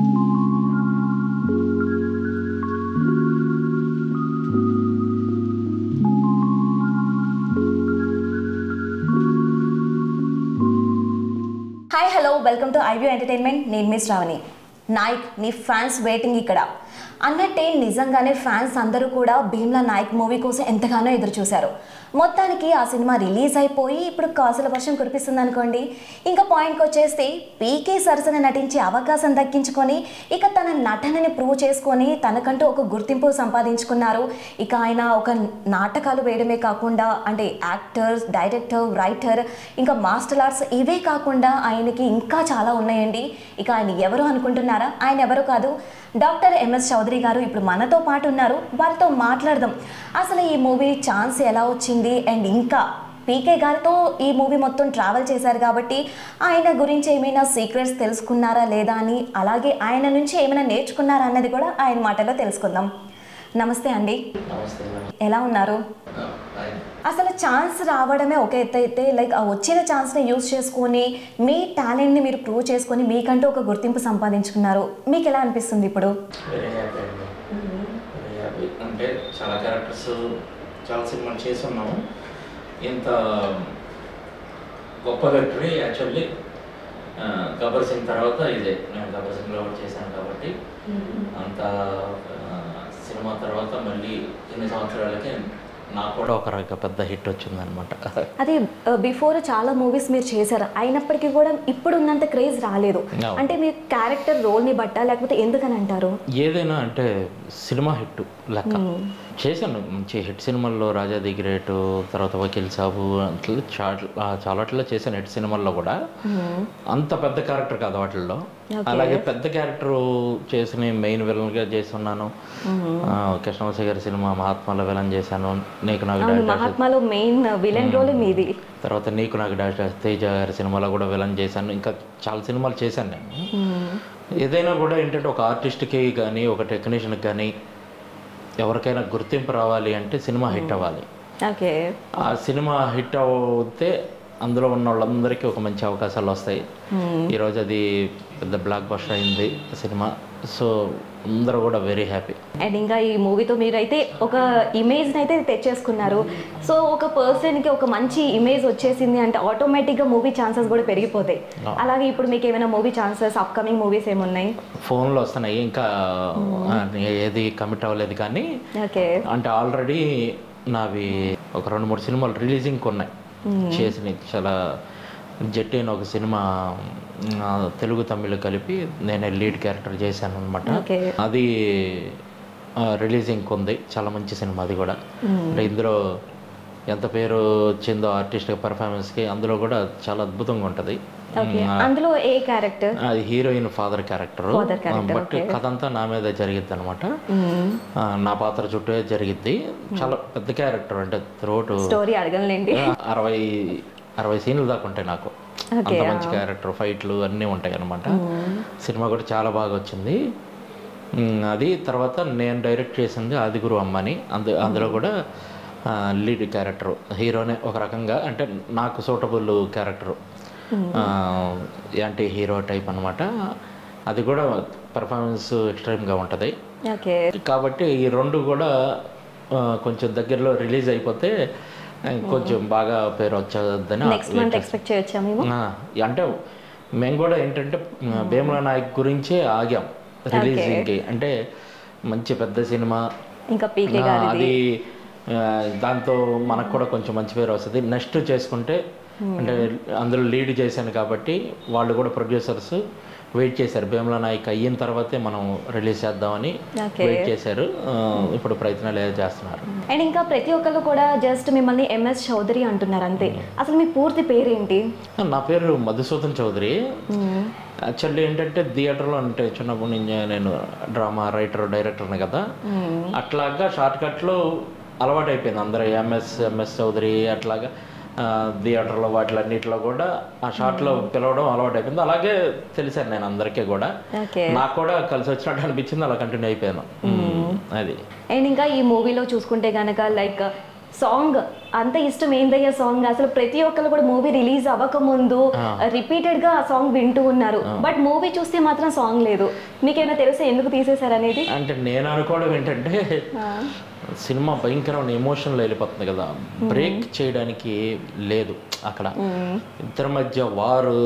Hi hello welcome to iView entertainment. నేను miss Shravani. Naik నీ fans waiting ఇక్కడ అన్నట్టే నిజంగానే ఫ్యాన్స్ అందరూ కూడా భీమ్లా నాయక్ మూవీ కోసం ఎంతగానో ఎదురు చూశారు. మొత్తానికి ఆ సినిమా రిలీజ్ అయిపోయి ఇప్పుడు కాసుల వర్షం కురిపిస్తుంది అనుకోండి. ఇంకా పాయింట్కి వచ్చేస్తే పీకే సరసన నటించే అవకాశం దక్కించుకొని ఇక తన నటనని ప్రూవ్ చేసుకొని తనకంటూ ఒక గుర్తింపు సంపాదించుకున్నారు. ఇక ఆయన ఒక నాటకాలు వేయడమే కాకుండా అంటే యాక్టర్, డైరెక్టర్, రైటర్, ఇంకా మార్షల్ ఆర్ట్స్ ఇవే కాకుండా ఆయనకి ఇంకా చాలా ఉన్నాయండి. ఇక ఆయన ఎవరు అనుకుంటున్నారా? ఆయన ఎవరు కాదు, డాక్టర్ ఎంఎస్ చౌదరి గారు ఇప్పుడు మనతో పాటు ఉన్నారు. వారితో మాట్లాడదాం. అసలు ఈ మూవీ ఛాన్స్ ఎలా వచ్చింది అండ్ ఇంకా పీకే గారితో ఈ మూవీ మొత్తం ట్రావెల్ చేశారు కాబట్టి ఆయన గురించి ఏమైనా సీక్రెట్స్ తెలుసుకున్నారా లేదా అని, అలాగే ఆయన నుంచి ఏమైనా నేర్చుకున్నారా అన్నది కూడా ఆయన మాటలో తెలుసుకుందాం. నమస్తే అండి, ఎలా ఉన్నారు? అసలు ఛాన్స్ రావడమే ఒక ఎత్తు అయితే లైక్ ఆ వచ్చిన ఛాన్స్ని యూజ్ చేసుకొని మీ టాలెంట్ని మీరు ప్రూవ్ చేసుకొని మీకంటూ ఒక గుర్తింపు సంపాదించుకున్నారు. మీకు ఎలా అనిపిస్తుంది ఇప్పుడు? అంటే చాలా క్యారెక్టర్స్ చాలా సినిమాలు చేసి ఉన్నాము. ఇంత గొప్ప విక్టరీ యాక్చువల్లీ గబ్బర్ సింగ్ తర్వాత ఇదే. నేను గబ్బర్ సింగ్లో కూడా చేశాను కాబట్టి అంత సినిమా తర్వాత మళ్ళీ ఎన్ని సంవత్సరాలకి నాకు కూడా ఒక పెద్ద హిట్ వచ్చిందనమాట. అది బిఫోర్ చాలా మూవీస్ మీరు చేశారు, అయినప్పటికీ కూడా ఇప్పుడు ఉన్నంత క్రేజ్ రాలేదు. అంటే మీ క్యారెక్టర్ రోల్ని బట్టా లేకపోతే ఎందుకని అంటారు? ఏదైనా అంటే సినిమా హిట్ లెక్క చేశాను. మంచి హిట్ సినిమాల్లో రాజా ది గ్రేట్, తర్వాత వకీల్ సాబు అట్లా చాలా చేశాను హిట్ సినిమాల్లో కూడా. అంత పెద్ద క్యారెక్టర్ కాదు వాటిల్లో. అలాగే పెద్ద క్యారెక్టర్ చేసిన మెయిన్ విలన్గా చేసి ఉన్నాను. కృష్ణవంశీ గారి సినిమా మహాత్మాలో విలన్ చేశాను. నీకు నాకు మహాత్మాలో మెయిన్ విలన్ రోల్ మీది. తర్వాత నీకు నాకు డాక్టర్ తేజ గారి సినిమాలో కూడా విలన్ చేశాను. ఇంకా చాలా సినిమాలు చేశాను నేను. ఏదైనా కూడా ఏంటంటే ఒక ఆర్టిస్ట్కి కానీ ఒక టెక్నీషియన్కి కానీ ఎవరికైనా గుర్తింపు రావాలి అంటే సినిమా హిట్ అవ్వాలి. ఆ సినిమా హిట్ అవుతే అందులో ఉన్న వాళ్ళందరికీ ఒక మంచి అవకాశాలు వస్తాయి. ఈరోజు అది పెద్ద బ్లాక్ బస్టర్ అయింది సినిమా. సో అందరూ కూడా వెరీ హ్యాపీ. అండ్ ఇంకా ఈ మూవీతో మీరైతే ఒక ఇమేజ్ని అయితే తెచ్చేసుకున్నారు. సో ఒక పర్సన్కి ఒక మంచి ఇమేజ్ వచ్చేసింది అంటే ఆటోమేటిక్గా మూవీ ఛాన్సెస్ కూడా పెరిగిపోతాయి. అలాగే ఇప్పుడు మీకు ఏమైనా మూవీ ఛాన్సెస్ అప్కమింగ్ మూవీస్ ఏమున్నాయి? ఫోన్లో వస్తున్నాయి, ఇంకా ఏది కమిట్ అవ్వలేదు కానీ అంటే ఆల్రెడీ నావి ఒక 2-3 సినిమాలు రిలీజింగ్కి ఉన్నాయి చేసినవి. చాలా జట్టి అని ఒక సినిమా తెలుగు తమిళ కలిపి నేనే లీడ్ క్యారెక్టర్ చేశాను అనమాట. అది రిలీజింగ్కి ఉంది. చాలా మంచి సినిమా అది కూడా. అంటే ఇందులో ఎంత పేరు వచ్చిందో ఆర్టిస్ట్ పర్ఫార్మెన్స్కి అందులో కూడా చాలా అద్భుతంగా ఉంటుంది. అందులో ఏ క్యారెక్టర్? అది హీరోయిన్ ఫాదర్ క్యారెక్టర్. బట్ కథ అంతా నా మీద జరిగిద్ది అనమాట. నా పాత్ర చుట్టూ జరిగిద్ది. చాలా పెద్ద క్యారెక్టర్. అంటే త్రోట్ 60 సీన్లు దాకా ఉంటాయి నాకు. అంత మంచి క్యారెక్టర్, ఫైట్లు అన్నీ ఉంటాయి అనమాట. సినిమా కూడా చాలా బాగా వచ్చింది. అది తర్వాత నేను డైరెక్ట్ చేసింది ఆదిగురు అమ్మని. అందులో కూడా లీడ్ క్యారెక్టర్ హీరోనే ఒక రకంగా. అంటే నాకు suitable character, anti hero type అనమాట. అది కూడా పర్ఫార్మెన్స్ ఎక్స్ట్రీమ్గా ఉంటుంది. కాబట్టి ఈ రెండు కూడా కొంచెం దగ్గరలో రిలీజ్ అయిపోతే కొంచెం బాగా పేరు వచ్చేదని ఎక్స్పెక్ట్ చేయొచ్చాము. అంటే మేము కూడా ఏంటంటే భీమ్లా నాయక్ గురించే ఆగాం రిలీజింగ్కి. అంటే మంచి పెద్ద సినిమా, ఇంకా అది దాంతో మనకు కూడా కొంచెం మంచి పేరు వస్తుంది. నెక్స్ట్ చేసుకుంటే అంటే అందులో లీడ్ చేశాను కాబట్టి వాళ్ళు కూడా ప్రొడ్యూసర్స్ వెయిట్ చేశారు. భీమ్లా నాయక్ అయిన తర్వాతే మనం రిలీజ్ చేద్దామని వెయిట్ చేశారు. ఇప్పుడు ప్రయత్నాలు ఏదో చేస్తున్నారు. అండ్ ఇంకా ప్రతి ఒక్కళ్ళు కూడా జస్ట్ మిమ్మల్ని ఎంఎస్ చౌదరి అంటున్నారు అంతే. అసలు మీ పూర్తి పేరేంటి? నా పేరు మధుసూదన్ చౌదరి. యాక్చువల్లీ ఏంటంటే థియేటర్లో అంటే చిన్నప్పటి నుంచి నేను డ్రామా రైటర్, డైరెక్టర్ని కదా. అట్లాగా షార్ట్ కట్లో అలవాటు అయిపోయింది. అందరూ ఎంఎస్ చౌదరి అట్లాగా థియేటర్లో వాటిలన్నిటిలో కూడా ఆ షార్ట్లో పిలవడం అలవాటు అయిపోయింది. అలాగే తెలిసాను నేను అందరికీ కూడా. నాకు కూడా కలిసి వచ్చినట్టు అనిపించింది. అలా కంటిన్యూ అయిపోయాను. అది. అండ్ ఇంకా ఈ మూవీలో చూసుకుంటే కనుక లైక్ సాంగ్ అంత ఇష్టం ఏందయ్యా సాంగ్, అసలు ప్రతి ఒక్కరు కూడా మూవీ రిలీజ్ అవ్వక ముందు రిపీటెడ్ గా ఆ సాంగ్ వింటూ ఉన్నారు. బట్ మూవీ చూస్తే మాత్రం సాంగ్ లేదు. మీకేమైనా తెలుసా ఎందుకు తీసేశారు అనేది? అంటే నేను అనుకోవడం ఏంటంటే సినిమా భయంకరమైన ఎమోషన్లో వెళ్ళిపోతుంది కదా, బ్రేక్ చేయడానికి లేదు అక్కడ. ఇద్దరి మధ్య వారు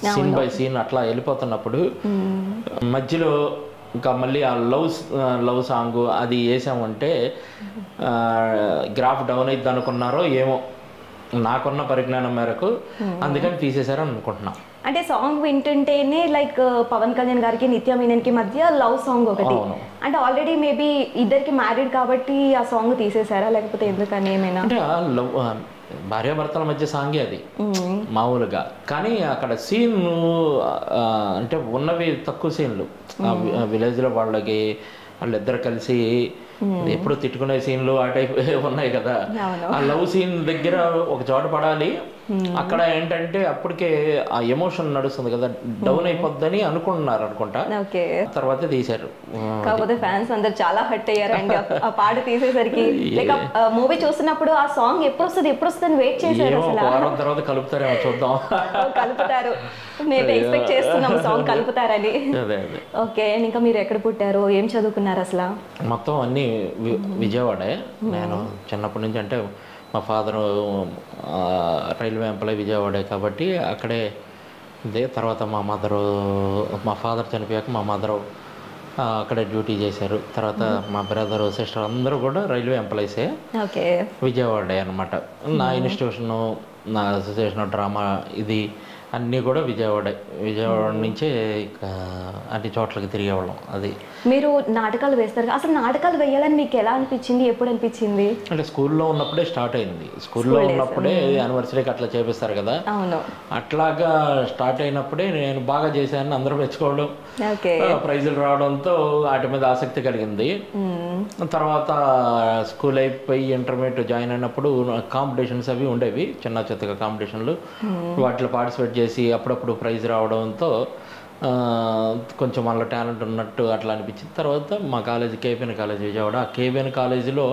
సీన్ బై సీన్ అట్లా వెళ్ళిపోతున్నప్పుడు మధ్యలో ఇంకా మళ్ళీ ఆ లవ్ సాంగ్ అది వేసామంటే గ్రాఫ్ డౌన్ అయిద్ది అనుకున్నారో ఏమో, నాకున్న పరిజ్ఞానం మేరకు అందుకని తీసేశారని అనుకుంటున్నా. అంటే సాంగ్ వింటుంటేనే లైక్ పవన్ కళ్యాణ్ గారికి నిత్య మీనన్కి మధ్య లవ్ సాంగ్ ఒకటి, అంటే ఆల్రెడీ మేబీ ఇద్దరికి మ్యారీడ్ కాబట్టి ఆ సాంగ్ తీసేశారా, లేకపోతే ఎందుకని ఏమైనా? అంటే లవ్ భార్యాభర్తల మధ్య సాంగే అది మామూలుగా, కానీ అక్కడ సీన్ అంటే ఉన్నవి తక్కువ సీన్లు. విలేజ్లో వాళ్ళకి వాళ్ళిద్దరు కలిసి ఎప్పుడు తిట్టుకునే సీన్లు ఆ టైప్ ఉన్నాయి కదా. ఆ లవ్ సీన్ దగ్గర ఒక చోట పడాలి, అక్కడ ఏంటంటే అప్పటికే ఆ ఎమోషన్ నడుస్తుంది కదా, డౌన్ అయిపోద్దని అనుకుంటున్నారు అనుకుంటా, తర్వాత తీశారు. కాకపోతే ఫ్యాన్స్ అందరు చాలా హర్ట్ అయ్యారు అండి ఆ పాట తీసేసరికి. లైక్ మూవీ చూస్తున్నప్పుడు ఆ సాంగ్ ఎప్పుడు వస్తుంది వెయిట్ చేశారు. వారం తర్వాత కలుపుతారేమో చూద్దాం. కలుపుతారు, మేము ఎక్స్పెక్ట్ చేస్తున్నాం సాంగ్ కలుపుతారని. ఓకే, ఇంకా మీరు ఎక్కడ పుట్టారు, ఏం చదువుకున్నారు అసలు? మొత్తం అన్ని విజయవాడే. నేను చిన్నప్పటి నుంచి, అంటే మా ఫాదరు రైల్వే ఎంప్లాయ్ విజయవాడే కాబట్టి అక్కడే ఇదే. తర్వాత మా ఫాదర్ చనిపోయాక మా మదరు అక్కడే డ్యూటీ చేశారు. తర్వాత మా బ్రదరు సిస్టర్ అందరూ కూడా రైల్వే ఎంప్లాయీసే, విజయవాడే అనమాట. నా ఇన్స్టిట్యూషను, నా అసోసియేషన్ డ్రామా ఇది అన్నీ కూడా విజయవాడ నుంచే అన్ని చోట్లకి తిరిగేవాళ్ళం. అది మీరు నాటకాలు వేస్తారు, అసలు నాటకాలు వేయాలని మీకు ఎలా అనిపించింది, ఎప్పుడు అనిపించింది? అంటే స్కూల్లో ఉన్నప్పుడే స్టార్ట్ అయింది. స్కూల్లో ఉన్నప్పుడే యానివర్సరీకి అట్లా చేపిస్తారు కదా, అట్లాగా స్టార్ట్ అయినప్పుడే నేను బాగా చేశాను, అందరూ మెచ్చుకోవడం, ప్రైజులు రావడంతో వాటి మీద ఆసక్తి కలిగింది. తర్వాత స్కూల్ అయిపోయి ఇంటర్మీడియట్ జాయిన్ అయినప్పుడు కాంపిటీషన్స్ అవి ఉండేవి, చిన్న చిత్తగా కాంపిటీషన్లు. వాటిలో పార్టిసిపేట్ చేసి అప్పుడప్పుడు ప్రైజ్ రావడంతో కొంచెం వాళ్ళ టాలెంట్ ఉన్నట్టు అట్లా అనిపించింది. తర్వాత మా కాలేజీ కేబిఎన్ కాలేజ్ విజయవాడ, ఆ కేబిఎన్ కాలేజీలో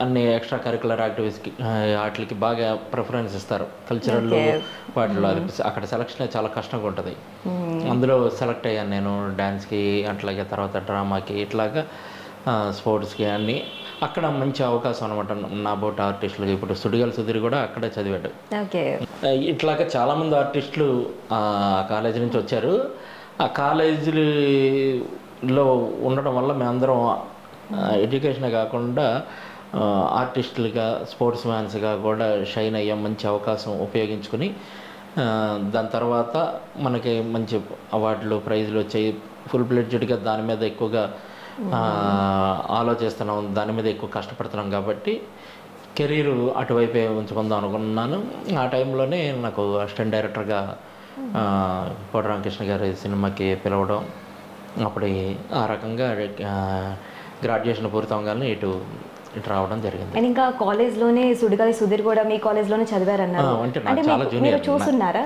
అన్ని ఎక్స్ట్రా కరికులర్ యాక్టివిటీస్కి వాటికి బాగా ప్రిఫరెన్స్ ఇస్తారు. కల్చరల్ వాటిలో అది అక్కడ సెలక్షన్ చాలా కష్టంగా ఉంటుంది. అందులో సెలెక్ట్ అయ్యాను నేను డ్యాన్స్కి, అట్లాగే తర్వాత డ్రామాకి, ఇట్లాగా స్పోర్ట్స్కి అన్నీ. అక్కడ మంచి అవకాశం అనమాట నా బోట్ ఆర్టిస్టులకి. ఇప్పుడు సుడిగాలి సుధీర్ కూడా అక్కడే చదివాడు. ఇట్లాగా చాలామంది ఆర్టిస్టులు ఆ కాలేజీ నుంచి వచ్చారు. ఆ కాలేజీలో ఉండడం వల్ల మేమందరం ఎడ్యుకేషనే కాకుండా ఆర్టిస్టులుగా, స్పోర్ట్స్ మ్యాన్స్గా కూడా షైన్ అయ్యాం. మంచి అవకాశం ఉపయోగించుకుని దాని తర్వాత మనకి మంచి అవార్డులు, ప్రైజులు వచ్చాయి. ఫుల్ ఫ్లెడ్జ్డ్గా దాని మీద ఎక్కువగా ఆలోచిస్తున్నాం, దాని మీద ఎక్కువ కష్టపడుతున్నాం కాబట్టి కెరీర్ అటువైపే ఉంచుకుందాం అనుకున్నాను. ఆ టైంలోనే నాకు అసిస్టెంట్ డైరెక్టర్గా కోట రామకృష్ణ గారి సినిమాకి పిలవడం, అప్పుడు ఆ రకంగా గ్రాడ్యుయేషన్ పూర్తవగానే ఇటు రావడం జరిగింది. అండ్ ఇంకా కాలేజ్లోనే సుడిగాలి సుధీర్ కూడా మీ కాలేజ్లోనే చదివారన్నారు అంటే నాకు చాలా జూనియర్, చూస్తున్నారా?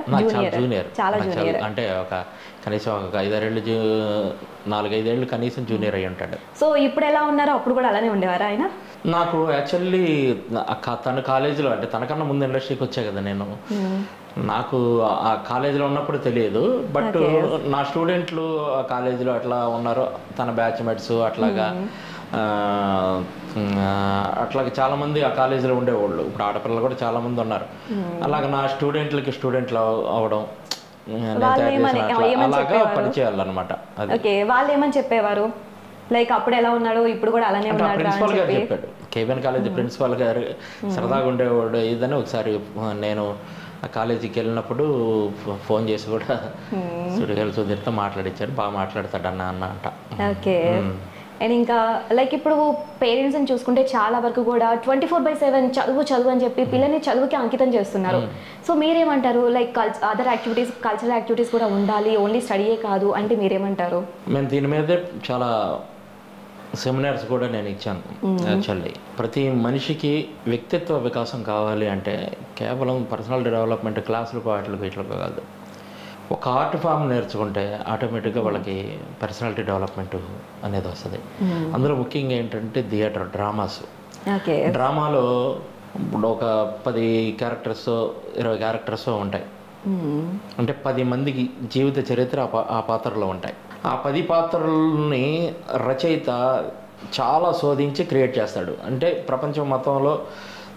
చాలా జూనియర్, అంటే ఒక కనీసం ఒక 4-5 ఏళ్ళు కనీసం జూనియర్ అయ్యి ఉంటాడు. సో ఇప్పుడు ఎలా ఉన్నారో అప్పుడు కూడా అలానే ఉండేవారా ఆయన? నాకు యాక్చువల్లీ తన కాలేజీలో, అంటే తనకన్నా ముందు ఇండస్ట్రీకి వచ్చా కదా నేను, నాకు ఆ కాలేజీలో ఉన్నప్పుడు తెలియదు. బట్ నా స్టూడెంట్లు ఆ కాలేజీలో అట్లా ఉన్నారు, తన బ్యాచ్మేట్స్ అట్లాగా చాలామంది ఆ కాలేజీలో ఉండేవాళ్ళు. ఇప్పుడు ఆడపిల్లలు కూడా చాలామంది ఉన్నారు. అలాగే నా స్టూడెంట్లు అవ్వడం, అలాగా పనిచేయాలన్నమాట. వాళ్ళు ఏమని చెప్పేవారు, లైక్ అప్పుడు ఎలా ఉన్నాడు ఇప్పుడు కూడా అలానే ఉన్నాడు? ప్రిన్సిపల్ గారు చెప్పాడు, కేబిఎన్ కాలేజీ ప్రిన్సిపల్ గారు సరదాగా ఉండేవాడు ఇదని. ఒకసారి నేను ఆ కాలేజీకి వెళ్ళినప్పుడు ఫోన్ చేసి కూడా సుడిగాలి సుధీర్తో మాట్లాడించారు, బాగా మాట్లాడతాడు అన్న అంట. ఓకే. అండ్ ఇంకా లైక్ ఇప్పుడు పేరెంట్స్ని చూసుకుంటే చాలా వరకు కూడా 24/7 చదువు అని చెప్పి పిల్లల్ని చదువుకి అంకితం చేస్తున్నారు. సో మీరేమంటారు? Like other activities, cultural activities కూడా ఉండాలి, ఓన్లీ స్టడీయే కాదు అంటే మీరేమంటారు? మేము దీని మీదే చాలా సెమినార్స్ కూడా నేను ఇచ్చాను. యాక్చువల్లీ ప్రతి మనిషికి వ్యక్తిత్వ వికాసం కావాలి అంటే కేవలం పర్సనల్ డెవలప్మెంట్ క్లాసులకు వాటికి వీటికి కాదు, ఒక ఆర్ట్ ఫామ్ నేర్చుకుంటే ఆటోమేటిక్గా వాళ్ళకి పర్సనాలిటీ డెవలప్మెంట్ అనేది వస్తుంది. అందులో ముఖ్యంగా ఏంటంటే థియేటర్ డ్రామాస్. ఓకే. డ్రామాలో ఇప్పుడు ఒక 10 క్యారెక్టర్స్ 20 క్యారెక్టర్స్ ఉంటాయి. అంటే 10 మందికి జీవిత చరిత్ర ఆ పాత్రలో ఉంటాయి. ఆ 10 పాత్రల్ని రచయిత చాలా శోధించి క్రియేట్ చేస్తాడు. అంటే ప్రపంచం మొత్తంలో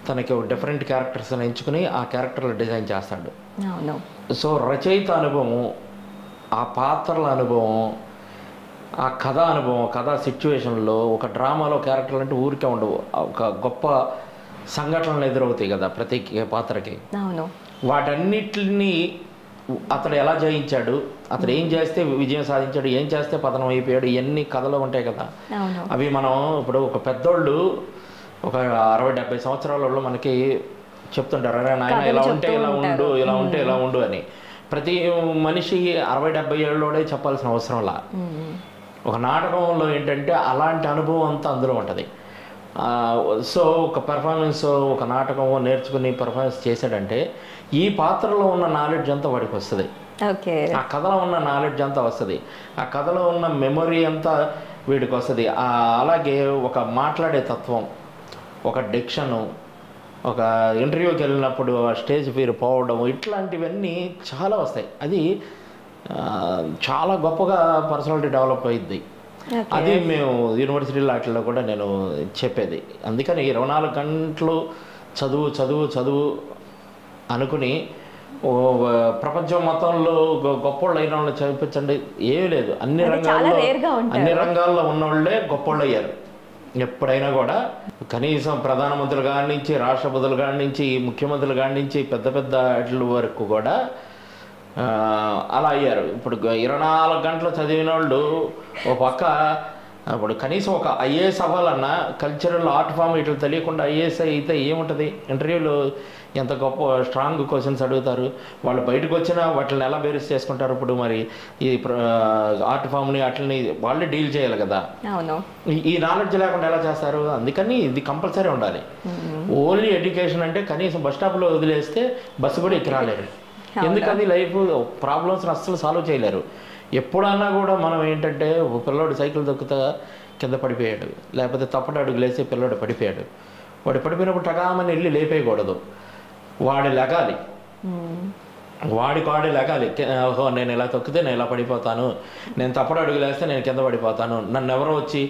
తనకి డిఫరెంట్ క్యారెక్టర్స్ని ఎంచుకుని ఆ క్యారెక్టర్లు డిజైన్ చేస్తాడు. సో రచయిత అనుభవం, ఆ పాత్రల అనుభవం, ఆ కథ అనుభవం, కథా సిచ్యువేషన్లో ఒక డ్రామాలో క్యారెక్టర్లు అంటే ఊరికే ఉండవు. ఒక గొప్ప సంఘటనలు ఎదురవుతాయి కదా ప్రతి పాత్రకి. వాటన్నిటిని అతడు ఎలా జయించాడు, అతడు ఏం చేస్తే విజయం సాధించాడు, ఏం చేస్తే పతనం అయిపోయాడు, ఇవన్నీ కథలో ఉంటాయి కదా. అవి మనం ఇప్పుడు ఒక పెద్దోళ్ళు ఒక 60-70 సంవత్సరాలలో మనకి చెప్తుంటారు, అరే నాయన ఇలా ఉంటే ఇలా ఉండు, ఇలా ఉంటే ఇలా ఉండు అని. ప్రతి మనిషి 60-70 ఏళ్ళలోనే చెప్పాల్సిన అవసరంలా. ఒక నాటకంలో ఏంటంటే అలాంటి అనుభవం అంతా అందులో ఉంటుంది. సో ఒక పెర్ఫార్మెన్స్, ఒక నాటకం నేర్చుకుని పెర్ఫార్మెన్స్ చేశాడంటే ఈ పాత్రలో ఉన్న నాలెడ్జ్ అంతా వాడికి వస్తుంది. ఆ కథలో ఉన్న నాలెడ్జ్ అంతా వస్తుంది, ఆ కథలో ఉన్న మెమొరీ అంతా వీడికి వస్తుంది. అలాగే ఒక మాట్లాడే తత్వం, ఒక డిక్షను, ఒక ఇంటర్వ్యూకి వెళ్ళినప్పుడు స్టేజ్ ఫియర్ పోవడం, ఇట్లాంటివన్నీ చాలా వస్తాయి. అది చాలా గొప్పగా పర్సనాలిటీ డెవలప్ అయ్యిద్ది. అది మేము యూనివర్సిటీలో వాటిల్లో కూడా నేను చెప్పేది. అందుకని 24 గంటలు చదువు చదువు చదువు అనుకుని ప్రపంచం మొత్తంలో గొప్పోళ్ళు అయిన వాళ్ళు చదివించండి ఏమీ లేదు. అన్ని రంగాల్లో ఉన్నవాళ్ళే గొప్పోళ్ళు అయ్యారు. ఎప్పుడైనా కూడా కనీసం ప్రధానమంత్రుల కాడి నుంచి, రాష్ట్రపతుల కాడి నుంచి, ముఖ్యమంత్రుల కాడి నుంచి పెద్ద పెద్ద వాటి వరకు కూడా అలా అయ్యారు. ఇప్పుడు 24 గంటలు చదివిన వాళ్ళు ఒక పక్క, ఇప్పుడు కనీసం ఒక ఐఏఎస్ అవ్వాలన్నా కల్చరల్ ఆర్ట్ ఫామ్ ఇట్లా తెలియకుండా ఐఏఎస్ అయితే ఏముంటుంది? ఇంటర్వ్యూలో ఎంత గొప్ప స్ట్రాంగ్ క్వశ్చన్స్ అడుగుతారు, వాళ్ళు బయటకు వచ్చినా వాటిని ఎలా బేరీస్ చేసుకుంటారు. ఇప్పుడు మరి ఈ ఆర్ట్ ఫామ్ని వాటిని వాళ్ళే డీల్ చేయాలి కదా. ఈ నాలెడ్జ్ లేకుండా ఎలా చేస్తారు? అందుకని ఇది కంపల్సరీ ఉండాలి. ఓన్లీ ఎడ్యుకేషన్ అంటే కనీసం బస్ స్టాప్లో వదిలేస్తే బస్సు కూడా ఎక్కి రాలేరు. ఎందుకని లైఫ్ ప్రాబ్లమ్స్ని అస్సలు సాల్వ్ చేయలేరు. ఎప్పుడన్నా కూడా మనం ఏంటంటే పిల్లోడు సైకిల్ దొక్కుతా కింద పడిపోయాడు, లేకపోతే తప్పటి అడుగులేసి పిల్లోడు పడిపోయాడు. వాడు పడిపోయినప్పుడు టగామని వెళ్ళి లేపేయకూడదు, వాడు లెగాలి, వాడికి లెగాలి. ఓహో నేను ఇలా తొక్కితే నేను ఇలా పడిపోతాను, నేను తప్పటి అడుగులేస్తే నేను కింద పడిపోతాను, నన్ను ఎవరో వచ్చి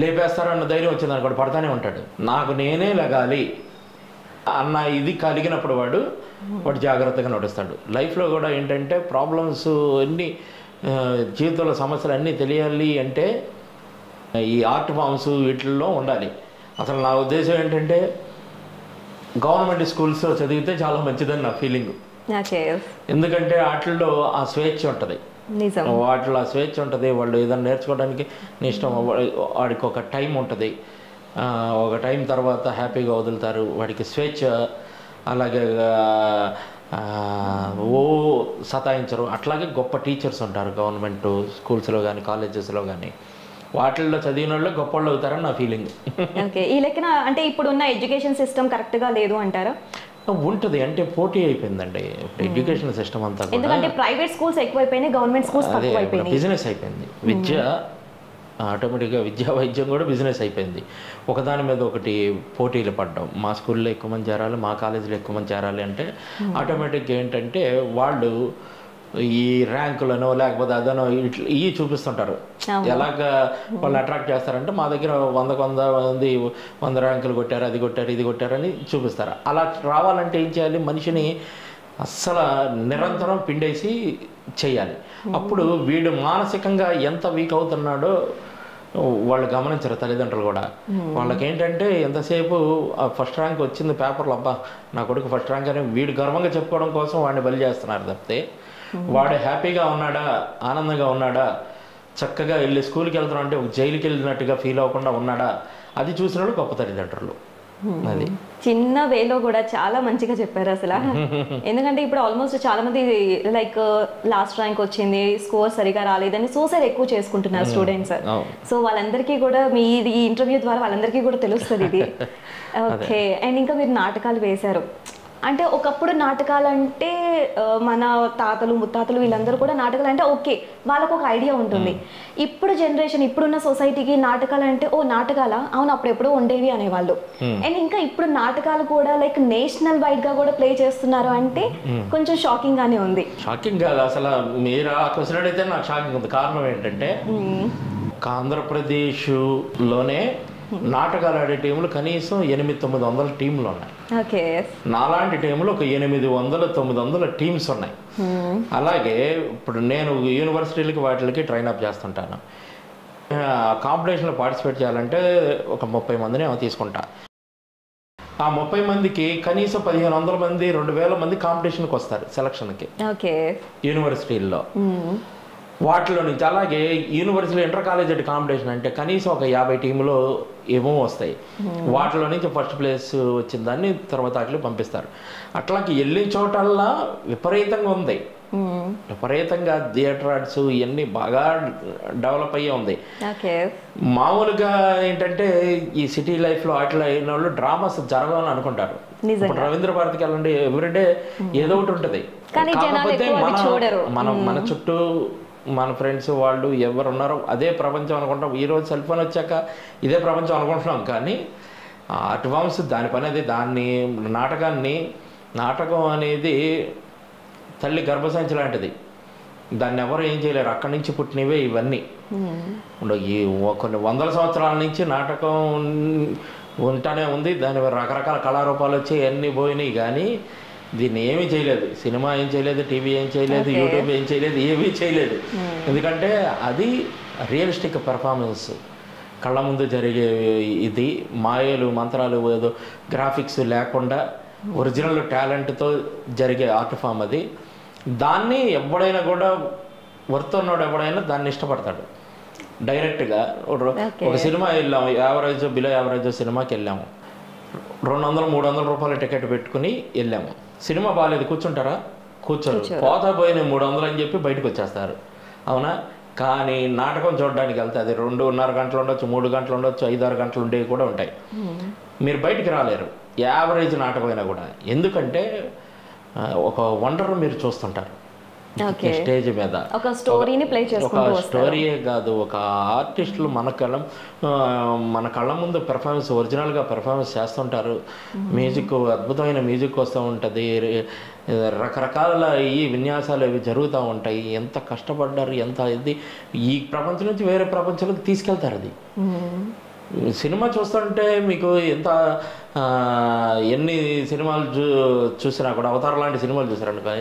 లేపేస్తారన్న ధైర్యం వచ్చింది అనుకోండి, పడతానే ఉంటాడు. నాకు నేనే లెగాలి అన్న ఇది కలిగినప్పుడు వాడు జాగ్రత్తగా నడుస్తాడు. లైఫ్లో కూడా ఏంటంటే ప్రాబ్లమ్స్ అన్నీ, జీవితంలో సమస్యలు అన్నీ తెలియాలి అంటే ఈ ఆర్ట్ ఫామ్స్ వీటిల్లో ఉండాలి. అసలు నా ఉద్దేశం ఏంటంటే గవర్నమెంట్ స్కూల్స్ చదివితే చాలా మంచిదని నా ఫీలింగ్. ఎందుకంటే వాటిల్లో ఆ స్వేచ్ఛ ఉంటుంది, వాటిలో ఆ స్వేచ్ఛ ఉంటుంది. వాళ్ళు ఏదైనా నేర్చుకోవడానికి నీ ఇష్టం, వాడికి ఒక టైం ఉంటుంది, ఒక టైం తర్వాత హ్యాపీగా వదులుతారు, వాడికి స్వేచ్ఛ. అలాగే సతాయించరు. అట్లాగే గొప్ప టీచర్స్ ఉంటారు గవర్నమెంట్ స్కూల్స్లో కానీ కాలేజెస్లో కానీ. వాటిల్లో చదివిన వాళ్ళు గొప్ప వాళ్ళు అవుతారని నా ఫీలింగ్. ఈ లెక్కన అంటే ఇప్పుడున్న ఎడ్యుకేషన్ సిస్టమ్ కరెక్ట్గా లేదు అంటారా? ఉంటుంది, అంటే పోటీ అయిపోయిందండి ఎడ్యుకేషన్ సిస్టమ్ అంతా. ఎందుకంటే ప్రైవేట్ స్కూల్స్ ఎక్కువైపోయినాయి, గవర్నమెంట్ స్కూల్స్ తక్కువైపోయినాయి. బిజినెస్ అయిపోయింది విద్య. ఆటోమేటిక్గా విద్యా వైద్యం కూడా బిజినెస్ అయిపోయింది. ఒకదాని మీద ఒకటి పోటీలు పడ్డాం. మా స్కూల్లో ఎక్కువ మంది చేరాలి, మా కాలేజీలో ఎక్కువ మంది చేరాలి అంటే ఆటోమేటిక్గా ఏంటంటే వాళ్ళు ఈ ర్యాంకులను లేకపోతే అదనో ఇవి చూపిస్తుంటారు. ఎలాగ వాళ్ళు అట్రాక్ట్ చేస్తారంటే మా దగ్గర 100 మంది 100 ర్యాంకులు కొట్టారు, అది కొట్టారు, ఇది కొట్టారని చూపిస్తారు. అలా రావాలంటే ఏం చేయాలి? మనిషిని అస్సలు నిరంతరం పిండేసి చేయాలి. అప్పుడు వీడు మానసికంగా ఎంత వీక్ అవుతున్నాడో వాళ్ళు గమనించరు తల్లిదండ్రులు కూడా. వాళ్ళకి ఏంటంటే ఎంతసేపు ఫస్ట్ ర్యాంక్ వచ్చింది పేపర్లో, అబ్బా నా కొడుకు ఫస్ట్ ర్యాంక్ అని వీడు గర్వంగా చెప్పుకోవడం కోసం వాడిని బలి చేస్తున్నారు తప్పితే వాడు హ్యాపీగా ఉన్నాడా, ఆనందంగా ఉన్నాడా, చక్కగా వెళ్ళి స్కూల్కి వెళ్తున్నాడు అంటే ఒక జైలుకి వెళ్ళినట్టుగా ఫీల్ అవ్వకుండా ఉన్నాడా, అది చూసినప్పుడు గొప్ప తల్లిదండ్రులు. అది చిన్న వేలో కూడా చాలా మంచిగా చెప్పారు అసలు. ఎందుకంటే ఇప్పుడు ఆల్మోస్ట్ చాలా మంది లైక్ లాస్ట్ ర్యాంక్ వచ్చింది, స్కోర్ సరిగా రాలేదని సూసైడ్ ఎక్కువ చేసుకుంటున్నారు స్టూడెంట్స్. సో వాళ్ళందరికీ కూడా మీ ఈ ఇంటర్వ్యూ ద్వారా వాళ్ళందరికీ కూడా తెలుస్తుంది ఇది. ఓకే. అండ్ ఇంకా మీరు నాటకాలు వేశారు, అంటే ఒకప్పుడు నాటకాలంటే మన తాతలు ముత్తాతలు వీళ్ళందరూ కూడా నాటకాలు అంటే ఓకే, వాళ్ళకు ఒక ఐడియా ఉంటుంది. ఇప్పుడు జనరేషన్, ఇప్పుడున్న సొసైటీకి నాటకాలు అంటే ఓ నాటకాలా, అవును అప్పుడు ఎప్పుడో ఉండేవి అనేవాళ్ళు. అండ్ ఇంకా ఇప్పుడు నాటకాలు కూడా లైక్ నేషనల్ వైడ్ గా కూడా ప్లే చేస్తున్నారు అంటే కొంచెం షాకింగ్ గానే ఉంది. షాకింగ్ కాదు అసలు, మీరు ఆ క్వశ్చన్ అడిగితే నాకు షాకింగ్ ఉంది. కారణం ఏంటంటే ఆంధ్రప్రదేశ్లోనే నాటకాలు ఆడే టీములు కనీసం 800-900 టీంలు ఉన్నాయి. నాలాంటి టీములు ఒక 800-900 టీమ్స్ ఉన్నాయి. అలాగే ఇప్పుడు నేను యూనివర్సిటీలకి వాటికి ట్రైన్ అప్ చేస్తుంటాను. కాంపిటీషన్లో పార్టిసిపేట్ చేయాలంటే ఒక 30 మందిని తీసుకుంటా. ఆ 30 మందికి కనీసం 1500 మంది 2000 మంది కాంపిటీషన్కి వస్తారు సెలక్షన్కి యూనివర్సిటీల్లో. వాటిలో నుంచి అలాగే యూనివర్సిటీ ఇంటర్ కాలేజ్ కాంపిటీషన్ అంటే కనీసం ఒక 50 టీములు ఏమో వస్తాయి. వాటిలో నుంచి ఫస్ట్ ప్లేస్ వచ్చిన దాన్ని తర్వాత అట్లా పంపిస్తారు. అట్లాగే వెళ్ళిన చోటల్లా విపరీతంగా ఉంది, విపరీతంగా థియేటర్ ఆర్ట్స్ ఇవన్నీ బాగా డెవలప్ అయ్యే ఉంది. మామూలుగా ఏంటంటే ఈ సిటీ లైఫ్లో అట్లా అయిన వాళ్ళు డ్రామాస్ జరగాలని అనుకుంటారు. ఇప్పుడు రవీంద్ర భారతికి వెళ్ళండి, ఎవ్రీడే ఏదో ఒకటి ఉంటుంది. కాకపోతే మన చుట్టూ మన ఫ్రెండ్స్ వాళ్ళు ఎవరు ఉన్నారో అదే ప్రపంచం అనుకుంటాం. ఈరోజు సెల్ ఫోన్ వచ్చాక ఇదే ప్రపంచం అనుకుంటున్నాం. కానీ ఆర్ట్ ఫామ్స్ దాని పని అది. దాన్ని నాటకం అనేది తల్లి గర్భసంచి లాంటిది. దాన్ని ఎవరు ఏం చేయలేరు. అక్కడి నుంచి పుట్టినవే ఇవన్నీ. ఈ కొన్ని వందల సంవత్సరాల నుంచి నాటకం ఉంటానే ఉంది. దాని రకరకాల కళారూపాలు వచ్చి అన్నీ పోయినాయి. కానీ దీన్ని ఏమీ చేయలేదు. సినిమా ఏం చేయలేదు, టీవీ ఏం చేయలేదు, యూట్యూబ్ ఏం చేయలేదు, ఏమీ చేయలేదు. ఎందుకంటే అది రియలిస్టిక్ పెర్ఫార్మెన్స్, కళ్ళ ముందు జరిగే ఇది, మాయలు మంత్రాలు ఏదో గ్రాఫిక్స్ లేకుండా ఒరిజినల్ టాలెంట్తో జరిగే ఆర్ట్ ఫామ్ అది. దాన్ని ఎవడైనా కూడా వర్తున్నాడు, ఎవడైనా దాన్ని ఇష్టపడతాడు. డైరెక్ట్గా ఒక సినిమా వెళ్ళాము, యావరేజ్ బిలో యావరేజ్ సినిమాకి వెళ్ళాము, 200-300 రూపాయల టికెట్ పెట్టుకుని వెళ్ళాము. సినిమా బాగాలేదు, కూర్చుంటారా? కూర్చోరు. పోతా పోయిన 300 అని చెప్పి బయటకు వచ్చేస్తారు, అవునా? కానీ నాటకం చూడడానికి వెళ్తే అది 2.5 గంటలు ఉండొచ్చు, 3 గంటలు ఉండొచ్చు, 5-6 గంటలు ఉండేవి కూడా ఉంటాయి. మీరు బయటికి రాలేరు యావరేజ్ నాటకం అయినా కూడా. ఎందుకంటే ఒక వండర్ మీరు చూస్తుంటారు స్టేజ్ మీద. ఒక స్టోరీయే కాదు, ఒక ఆర్టిస్టులు మన కళ్ళ ముందు పెర్ఫార్మెన్స్, ఒరిజినల్గా పెర్ఫార్మెన్స్ చేస్తుంటారు. మ్యూజిక్, అద్భుతమైన మ్యూజిక్ వస్తూ ఉంటుంది, రకరకాల ఈ విన్యాసాలు ఇవి జరుగుతూ ఉంటాయి. ఎంత కష్టపడ్డారు, ఎంత ఇది ఈ ప్రపంచం నుంచి వేరే ప్రపంచంలోకి తీసుకెళ్తారు. అది సినిమా చూస్తుంటే మీకు ఎన్ని సినిమాలు చూసినా కూడా, అవతారం లాంటి సినిమాలు చూసారనుకో,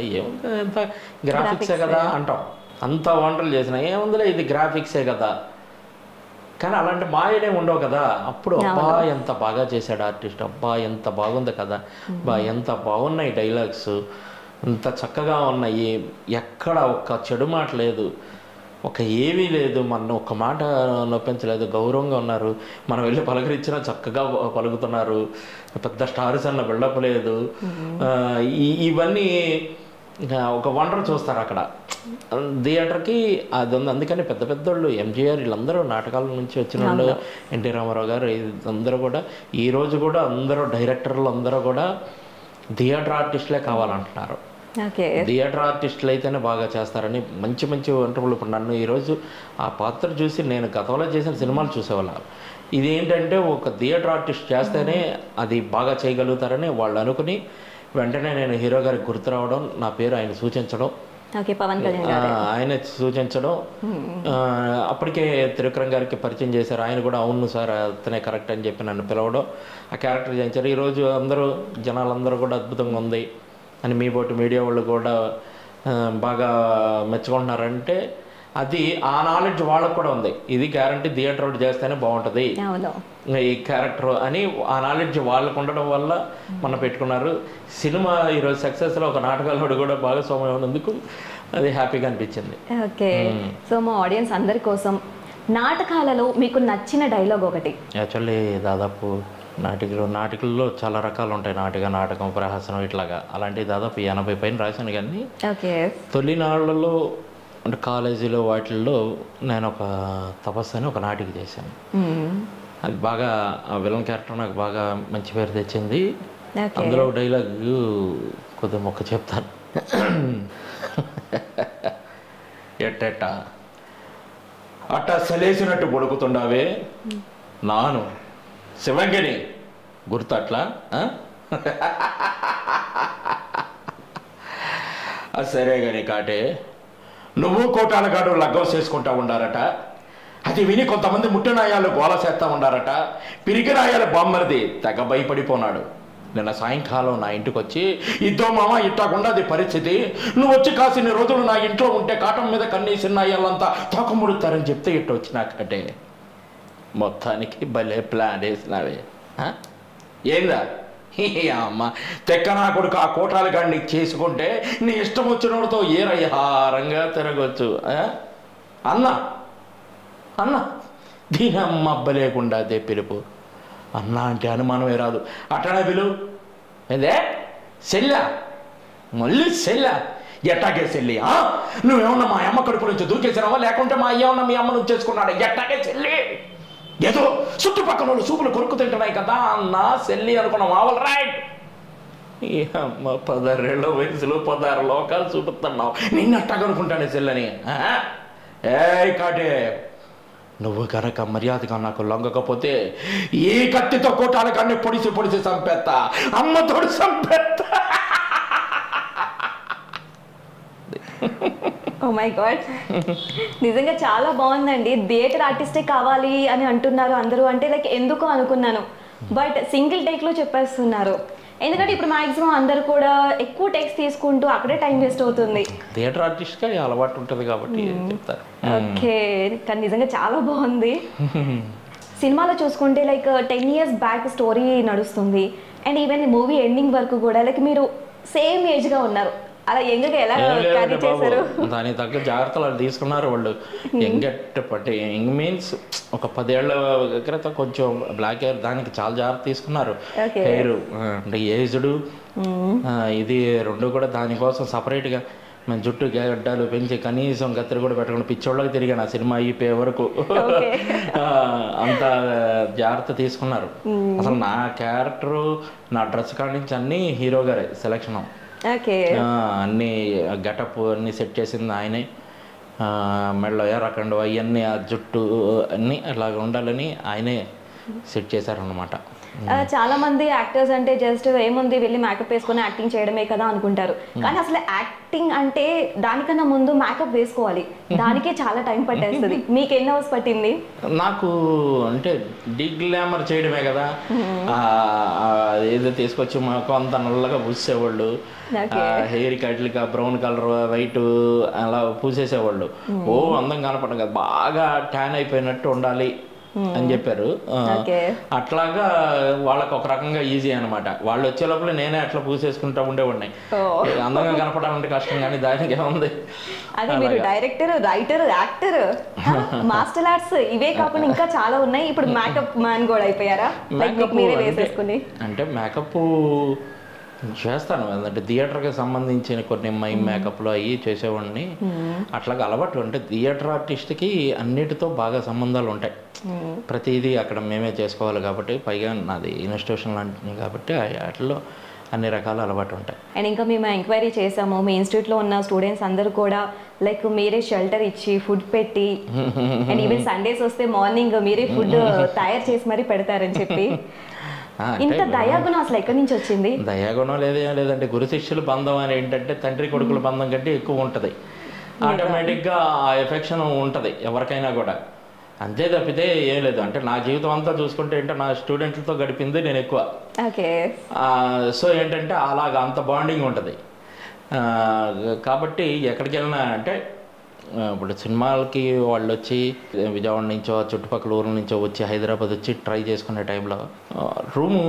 ఎంత గ్రాఫిక్సే కదా అంటాం. అంత వంటలు చేసినా ఏముందిలే ఇది గ్రాఫిక్సే కదా. కానీ అలాంటి మాయనే ఉండవు కదా. అప్పుడు అబ్బా ఎంత బాగా చేశాడు ఆర్టిస్ట్, అబ్బా ఎంత బాగుంది కదా, బా ఎంత బాగున్నాయి డైలాగ్స్, ఎంత చక్కగా ఉన్నాయి, ఎక్కడ ఒక్క చెడు మాట లేదు, ఒక ఏమీ లేదు, మన ఒక్క మాట నొప్పించలేదు, గౌరవంగా ఉన్నారు, మనం వెళ్ళి పలకరించినా చక్కగా పలుకుతున్నారు, పెద్ద స్టార్స్ అన్న బిల్డప్ లేదు. ఇవన్నీ ఒక వండర్ చూస్తారు అక్కడ థియేటర్కి. అది ఉంది. అందుకని పెద్ద పెద్దోళ్ళు, ఎంజీఆర్, వీళ్ళందరూ నాటకాల నుంచి వచ్చిన వాళ్ళు, ఎన్టీ రామారావు గారు, అందరూ కూడా ఈరోజు కూడా అందరూ డైరెక్టర్లు అందరూ కూడా థియేటర్ ఆర్టిస్టులే కావాలంటున్నారు. థియేటర్ ఆర్టిస్టులు అయితేనే బాగా చేస్తారని మంచి మంచి వంటలు. ఇప్పుడు నన్ను ఈరోజు ఆ పాత్ర చూసి నేను గతంలో చేసిన సినిమాలు చూసేవాళ్ళ. ఇదేంటంటే ఒక థియేటర్ ఆర్టిస్ట్ చేస్తేనే అది బాగా చేయగలుగుతారని వాళ్ళు అనుకుని వెంటనే నేను హీరో గారికి గుర్తు రావడం, నా పేరు ఆయన సూచించడం, ఆయన సూచించడం, అప్పటికే త్రివిక్రమ్ గారికి పరిచయం చేశారు. ఆయన కూడా అవును సార్ అతనే కరెక్ట్ అని చెప్పి నన్ను పిలవడం, ఆ క్యారెక్టర్ చేయించారు. ఈరోజు అందరూ జనాలందరూ కూడా అద్భుతంగా ఉంది అని మీ బోటి మీడియా వాళ్ళు కూడా బాగా మెచ్చుకుంటున్నారంటే అది ఆ నాలెడ్జ్ వాళ్ళకు కూడా ఉంది. ఇది గ్యారంటీ థియేటర్ అవుట్ చేస్తేనే బాగుంటుంది ఈ క్యారెక్టర్ అని ఆ నాలెడ్జ్ వాళ్ళకు ఉండడం వల్ల మనం పెట్టుకున్నారు. సినిమా ఈరోజు సక్సెస్లో ఒక నాటకాలు కూడా భాగస్వామ్యం ఉన్నందుకు అది హ్యాపీగా అనిపించింది. ఓకే, సో మా ఆడియన్స్ అందరి కోసం నాటకాలలో మీకు నచ్చిన డైలాగ్ ఒకటి. యాక్చువల్లీ దాదాపు నాటికల్లో చాలా రకాలు ఉంటాయి. నాటకం, ప్రహసనం ఇట్లాగా. అలాంటివి దాదాపు 80 పైన రాశాను. కానీ తొలినాళ్లలో అంటే కాలేజీలో వాటిల్లో నేను ఒక తపస్సు అని ఒక నాటిక చేశాను. అది బాగా ఆ విలన్ క్యారెక్టర్ నాకు బాగా మంచి పేరు తెచ్చింది. అందులో ఒక డైలాగ్ కొద్దిగా మొక్క చెప్తాను. ఎట్టెట్ట అట్ట సెలేసినట్టు పడుకుతుండావే నాను శివంగిని గుర్తు అట్లా సరే కానీ కాటే నువ్వు కోటాలగాడు లగ్గం చేసుకుంటా ఉండారట. అది విని కొంతమంది ముట్టినాయాలు గోల చేస్తా ఉండారట. పిరిగినాయాల బామ్మరిది తెగ భయపడిపోనాడు. నిన్న సాయంకాలం నా ఇంటికి వచ్చి ఇద్దో మామ ఇట్టకుండా అది పరిస్థితి, నువ్వు వచ్చి కాసిన రోజులు నా ఇంట్లో ఉంటే కాటం మీద కన్నీసిన్నాయాలంతా తోకముడుతారని చెప్తే ఇట్ట వచ్చినాకటే మొత్తానికి భలే ప్లాన్ వేసినావే. ఏందా అమ్మ తెక్కనా కొడుకు ఆ కోటాలు గాడిని చేసుకుంటే నీ ఇష్టం వచ్చినోడితో ఏరయ్యారంగా తిరగచ్చు అన్న అన్న దీని అమ్మ అబ్బ లేకుండా అదే పిలుపు. అన్న అంటే అనుమానమే రాదు. అట్టనే పిలువు. ఏదే సెల్లా మళ్ళీ సెల్లా ఎట్టాగే సెల్లి? నువ్వేమన్నా మా అమ్మ కడుపు నుంచి దూకేసినావా లేకుంటే మా అయ్య ఉన్న మీ అమ్మ నుంచి చేసుకున్నాడు? ఎట్టాగే సెల్లి ఏదో చుట్టుపక్కల వాళ్ళు సూపులు కొరుకు తింటున్నాయి కదా అన్న సెల్లి అనుకున్నాం. ఆవల్ రైట్. ఈ అమ్మ 16 ఏళ్ళ వయసులో 16 లోకాలు చూపుతున్నావు. నిన్నట్టా కనుకుంటానే సెల్లని. ఏ కాటే నువ్వు కనుక మర్యాదగా నాకు లొంగకపోతే ఈ కత్తితో కోటాల కన్నీ పొడిసి చంపేస్తా. అమ్మతోడు చంపేస్తా. ఓ మై గాడ్, నిజంగా చాలా బాగుందండి. థియేటర్ ఆర్టిస్టే కావాలి అని అంటున్నారు అందరూ. అంటే లైక్ ఎందుకో అనుకున్నాను, బట్ సింగిల్ టేక్లో చెప్పేస్తున్నారు. ఎందుకంటే ఇప్పుడు మాక్సిమం అందరు కూడా ఎక్కువ టెక్స్ట్ తీసుకుంటూ అక్కడే టైం వేస్ట్ అవుతుంది. థియేటర్ ఆర్టిస్ట్గా అలవాటు ఉంటుంది కాబట్టి చెప్తారు. ఓకే, కానీ నిజంగా చాలా బాగుంది. సినిమాలో చూసుకుంటే లైక్ 10 years బ్యాక్ స్టోరీ నడుస్తుంది. అండ్ ఈవెన్ మూవీ ఎండింగ్ వరకు కూడా లైక్ మీరు సేమ్ ఏజ్గా ఉన్నారు. అలా యంగ్గా ఎలా క్యారీ చేశారు? దానికి తగ్గ జాగ్రత్తలు వాళ్ళు తీసుకున్నారు. వాళ్ళు అంటే యంగ్ మీన్స్ ఒక 10 ఏళ్ల క్రితం కొంచెం బ్లాక్ హెయిర్, దానికి చాలా జాగ్రత్త తీసుకున్నారు. హెయిర్ అంటే ఏజ్డ్ ఇది రెండు కూడా దానికోసం సపరేట్గా మేము జుట్టు గడ్డాలు పెంచి కనీసం కత్తిరి కూడా పెట్టకుండా పిచ్చోళ్ళకి తిరిగాను ఆ సినిమా అయిపోయే వరకు. అంత జాగ్రత్త తీసుకున్నారు. అసలు నా క్యారెక్టరు నా డ్రెస్ కాడి నుంచి అన్నీ హీరో గారే సెలక్షన్. అన్నీ గెటప్ అన్నీ సెట్ చేసింది ఆయనే. మెడలో ఎర్రకండు అవన్నీ ఆ జుట్టు అన్నీ అలాగ ఉండాలని ఆయనే సెట్ చేశారనమాట. చాలా మంది యాక్టర్స్ అంటే జస్ట్ ఏముంది వెళ్ళి మేకప్ వేసుకొని యాక్టింగ్ చేయడమే కదా అనుకుంటారు. కానీ అసలు యాక్టింగ్ అంటే దానికన్నా ముందు మేకప్ వేసుకోవాలి. దానికే చాలా టైం పట్టేస్తుంది. మీకు ఎన్ని అవర్స్ పట్టింది? నాకు అంటే డిగ్లామర్ చేయడమే కదా. ఏదో తీసుకొచ్చి మాకు అంత నల్లగా పూసేవాళ్ళు, హెయిర్ కట్లుగా బ్రౌన్ కలర్ వైట్ అలా పూసేసేవాళ్ళు. ఓ అందం కనపడదు కదా, బాగా ట్యాన్ అయిపోయినట్టు ఉండాలి అని చెప్పారు. అట్లాగా వాళ్ళకి ఒక రకంగా ఈజీ అనమాట. వాళ్ళు వచ్చే లోపల నేనే అట్లా పూసేసుకుంటా ఉండేవాడిని. అందంగా కనపడాలంటే కష్టం, కానీ దానికి ఏముంది. అదే మీరు director, writer, actor, martial arts ఇవే కాకుండా ఇంకా చాలా ఉన్నాయి. ఇప్పుడు మేకప్ మ్యాన్ కూడా అయిపోయారా? అంటే మేకప్ చేస్తాను, అంటే థియేటర్కి సంబంధించిన కొన్ని మేకప్లు అవి చేసేవాడిని. అట్లాగా అలవాటు. అంటే థియేటర్ ఆర్టిస్ట్కి అన్నిటితో బాగా సంబంధాలు ఉంటాయి. ప్రతిదీ అక్కడ మేమే చేసుకోవాలి కాబట్టి, పైగా నాది ఇన్స్టిట్యూషన్ లాంటిది కాబట్టి వాటిలో అన్ని రకాల అలవాటు ఉంటాయి. అండ్ ఇంకా మేము ఎంక్వైరీ చేసాము, మీ ఇన్స్టిట్యూట్లో ఉన్న స్టూడెంట్స్ అందరూ కూడా లైక్ మీరే షెల్టర్ ఇచ్చి ఫుడ్ పెట్టి అండ్ ఈవెన్ సండేస్ వస్తే మార్నింగ్ మీరే ఫుడ్ తయారు చేసి మరీ పెడతారని చెప్పి. ఇంత దయాగుణం అసలు ఎక్కడి నుంచి వచ్చింది? దయాగుణం లేదంటే గురు శిష్యుల బంధం అని ఏంటంటే తండ్రి కొడుకుల బంధం కంటే ఎక్కువ ఉంటుంది. ఆటోమేటిక్గా ఆ ఎఫెక్షన్ ఉంటుంది ఎవరికైనా కూడా. అంతే తప్పితే ఏం లేదు. అంటే నా జీవితం అంతా చూసుకుంటే ఏంటంటే నా స్టూడెంట్లతో గడిపింది నేను ఎక్కువ. సో ఏంటంటే అలాగ అంత బాండింగ్ ఉంటుంది. కాబట్టి ఎక్కడికి వెళ్ళినా అంటే ఇప్పుడు సినిమాలకి వాళ్ళు వచ్చి విజయవాడ నుంచో చుట్టుపక్కల ఊర్ల నుంచో వచ్చి హైదరాబాద్ వచ్చి ట్రై చేసుకునే టైంలో రూము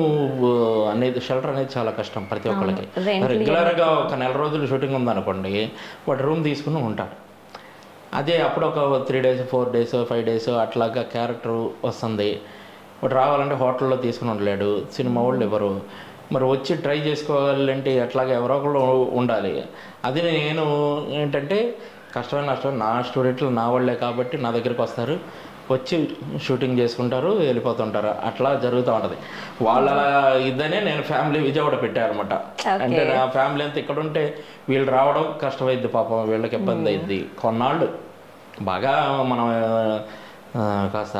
అనేది, షెల్టర్ అనేది చాలా కష్టం ప్రతి ఒక్కరికి. రెగ్యులర్గా ఒక నెల రోజులు షూటింగ్ ఉందనుకోండి, వాడు రూమ్ తీసుకుని ఉంటాడు. అదే అప్పుడు ఒక 3 days 4 days 5 days అట్లాగా క్యారెక్టర్ వస్తుంది. వాడు రావాలంటే హోటల్లో తీసుకుని ఉండలేడు, సినిమా వాళ్ళు ఎవరు. మరి వచ్చి ట్రై చేసుకోవాలంటే అట్లాగా ఎవరో ఒకళ్ళు ఉండాలి. అది నేను ఏంటంటే కష్టమైన నష్టం నా స్టూడెంట్లు నా వాళ్ళే కాబట్టి నా దగ్గరికి వస్తారు, వచ్చి షూటింగ్ చేసుకుంటారు, వెళ్ళిపోతుంటారు. అట్లా జరుగుతూ ఉంటుంది. వాళ్ళ ఇద్దనే నేను ఫ్యామిలీ విజయవాడ పెట్టారనమాట. అంటే నా ఫ్యామిలీ అంతా ఇక్కడ ఉంటే వీళ్ళు రావడం కష్టమైద్ది, పాపం వీళ్ళకి ఇబ్బంది అయింది. కొన్నాళ్ళు బాగా మనం కాస్త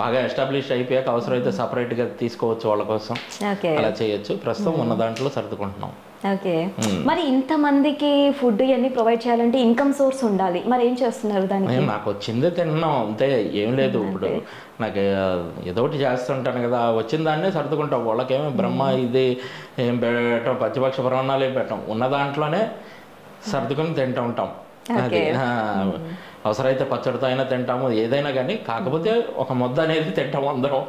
బాగా ఎస్టాబ్లిష్ అయిపోయాక అవసరమైతే సపరేట్గా తీసుకోవచ్చు వాళ్ళ కోసం, అలా చేయొచ్చు. ప్రస్తుతం ఉన్న దాంట్లో సర్దుకుంటున్నాం. ఓకే. మరి ఇంతమందికి ఫుడ్ ఇవన్నీ ప్రొవైడ్ చేయాలంటే ఇన్కమ్ సోర్స్ ఉండాలి, మరి ఏం చేస్తున్నారు దానికి? నాకు వచ్చిందే తిన్నాం అంతే, ఏం లేదు. ఇప్పుడు నాకు ఏదో ఒకటి చేస్తుంటాను కదా, వచ్చిన దాన్నే సర్దుకుంటాం. వాళ్ళకేమో బ్రహ్మ ఇది ఏం పెట్టడం, పచ్చిపక్ష ప్రమాణాలు ఏం పెట్టాం, ఉన్న దాంట్లోనే సర్దుకొని తింటూ ఉంటాం. అది అవసరమైతే పచ్చడితో అయినా తింటాము, ఏదైనా కానీ. కాకపోతే ఒక ముద్ద అనేది తింటాము అందరం,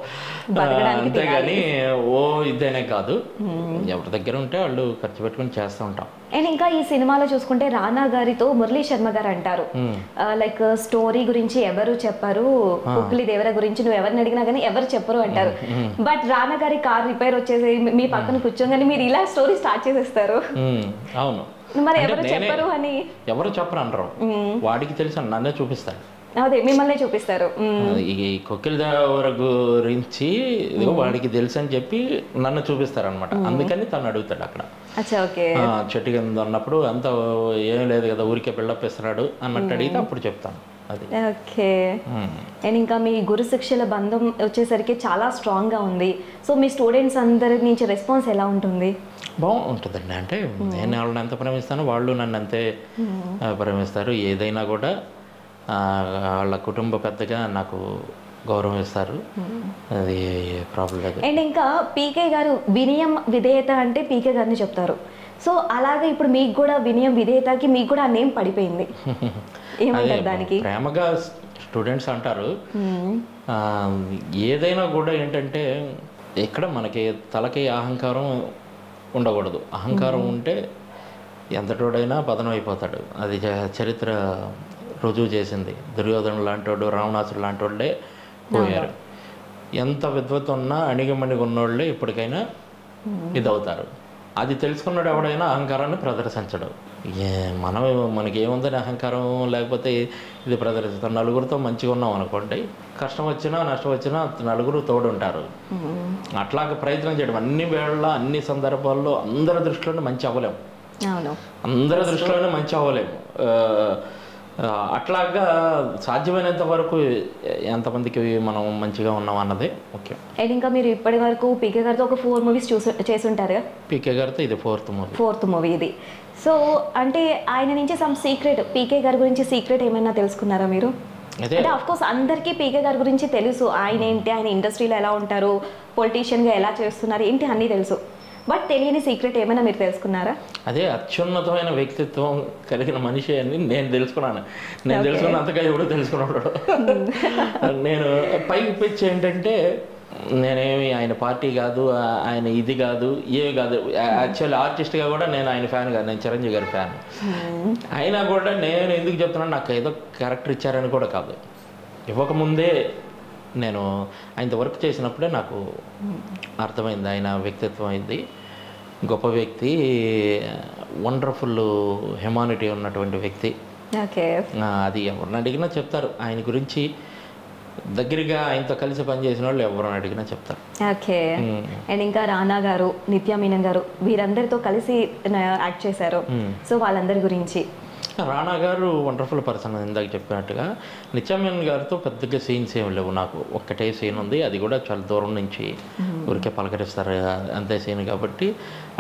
అంతేగాని ఓ ఇదైనా కాదు. ఎవరి దగ్గర ఉంటే వాళ్ళు ఖర్చు పెట్టుకుని చేస్తూ ఉంటాం. అండ్ ఇంకా ఈ సినిమాలో చూసుకుంటే రానా గారితో మురళీ శర్మ గారు అంటారు, లైక్ స్టోరీ గురించి ఎవరు చెప్పరు, కుక్కిలి దేవర గురించి నువ్వు ఎవరిని అడిగినా కానీ ఎవరు చెప్పరు అంటారు. బట్ రానా గారి కార్ రిపేర్ వచ్చేసి మీ పక్కన కూర్చోగానే మీరు ఇలా స్టోరీ స్టార్ట్ చేసేస్తారు. అవును, మరి ఎవరు చెప్పరు అని ఎవరు చెప్పరు అంటారు. వాడికి తెలుసు, నన్నే చూపిస్తాడు. అదే మిమ్మల్ని చూపిస్తారు. ఈ కొక్కిలి దేవర గురించి వాడికి తెలుసు అని చెప్పి నన్ను చూపిస్తారు అనమాట. అందుకని తను అడుగుతాడు అక్కడ చెట్టు కింద ఉన్నప్పుడు, అంత ఏం లేదు కదా ఊరికే బిల్డప్ ఇస్తున్నాడు అన్నట్టు అడిగితే అప్పుడు చెప్తాను. అది ఓకే. అండ్ ఇంకా మీ గురు శిష్యుల బంధం వచ్చేసరికి చాలా స్ట్రాంగ్గా ఉంది. సో మీ స్టూడెంట్స్ అందరి నుంచి రెస్పాన్స్ ఎలా ఉంటుంది? బాగుంటుందండి. అంటే నేను వాళ్ళని ఎంత ప్రేమిస్తానో వాళ్ళు నన్ను అంతే ప్రేమిస్తారు. ఏదైనా కూడా వాళ్ళ కుటుంబ పెద్దగా నాకు గౌరవం ఇస్తారు, అది ప్రాబ్లం లేదు. అండ్ ఇంకా పీకే గారు వినయం విధేయత అంటే పీకే గారిని చెప్తారు. సో అలాగే ఇప్పుడు మీకు కూడా వినయం విధేయతకి మీకు కూడా ఆ నేమ్ పడిపోయింది, ఏమంటారు దానికి? ప్రేమగా స్టూడెంట్స్ అంటారు. ఏదైనా కూడా ఏంటంటే ఇక్కడ మనకి తలకి అహంకారం ఉండకూడదు. అహంకారం ఉంటే ఎంతటోడైనా పతనం అయిపోతాడు. అది చరిత్ర రుజువు చేసింది. దుర్యోధనుడు లాంటి వాడు, రావణాసుడు లాంటి వాళ్ళే పోయారు. ఎంత విద్వత్ ఉన్నా అణిగిమణిగి ఉన్నోళ్ళే ఇప్పటికైనా ఇదవుతారు. అది తెలుసుకున్నాడు ఎవడైనా అహంకారాన్ని ప్రదర్శించడు. మనకి ఏముందని అహంకారం లేకపోతే ఇది ప్రదర్శిస్తాం. నలుగురితో మంచిగా ఉన్నాం అనుకోండి, కష్టం వచ్చినా నష్టం వచ్చినా నలుగురు తోడుంటారు. అట్లాగా ప్రయత్నం చేయడం. అన్ని వేళ అన్ని సందర్భాల్లో అందరి దృష్టిలోనే మంచి అవ్వలేము, అందరి దృష్టిలోనే మంచి అవ్వలేము. అట్లాగా సాధ్యమైనంత వరకు ఎంతమందికి మనం మంచిగా ఉన్నాం అన్నది ముఖ్యం. అండ్ ఇంకా మీరు ఇప్పటి వరకు పీకే గారితో ఒక 4 మూవీస్ చేసి ఉంటారు. పీకే గారితో ఇది ఫోర్త్ మూవీ ఇది. సో అంటే ఆయన నుంచి సమ్ సీక్రెట్, పీకే గారి గురించి సీక్రెట్ ఏమైనా తెలుసుకున్నారా మీరు? అంటే ఆఫ్ కోర్స్ అందరికీ పీకే గారి గురించి తెలుసు, ఆయన ఏంటి, ఆయన ఇండస్ట్రీలో ఎలా ఉంటారు, పొలిటీషియన్గా ఎలా చేస్తున్నారు ఏంటి అన్నీ తెలుసు. బట్ తెలియని సీక్రెట్ ఏమైనా మీరు తెలుసుకున్నారా? అదే అత్యున్నతమైన వ్యక్తిత్వం కలిగిన మనిషి అని నేను తెలుసుకున్నాను. నేను తెలుసుకున్నంతగా ఎవడో తెలుసుకున్నాడు. నేను పైకి పిచ్చి ఏంటంటే నేనేమి ఆయన పార్టీ కాదు, ఆయన ఇది కాదు, ఏమి కాదు. యాక్చువల్లీ ఆర్టిస్ట్గా కూడా నేను ఆయన ఫ్యాన్ కాదు, నేను చిరంజీవి గారి ఫ్యాన్. అయినా కూడా నేను ఎందుకు చెప్తున్నాను, నాకు ఏదో క్యారెక్టర్ ఇచ్చారని కూడా కాదు. ఇవ్వకముందే నేను ఆయనతో వర్క్ చేసినప్పుడే నాకు అర్థమైంది ఆయన వ్యక్తిత్వం అయింది. గొప్ప వ్యక్తి, వండర్ఫుల్ హ్యూమానిటీ ఉన్నటువంటి వ్యక్తి. అది ఎవరిని అడిగినా చెప్తారు ఆయన గురించి. దగ్గరగా ఆయనతో కలిసి పనిచేసిన వాళ్ళు ఎవరిని అడిగినా చెప్తారు. ఓకే. అండ్ ఇంకా రానా గారు, నిత్యా మీనన్ గారు వీరందరితో కలిసి యాక్ట్ చేశారు. సో వాళ్ళందరి గురించి రానా గారు వండర్ఫుల్ పర్సన్. ఇందాక చెప్పినట్టుగా నిత్యా మీనన్ గారితో పెద్దగా సీన్స్ ఏమి లేవు. నాకు ఒక్కటే సీన్ ఉంది, అది కూడా చాలా దూరం నుంచి ఊరికే పలకరిస్తారు అంతే సీన్ కాబట్టి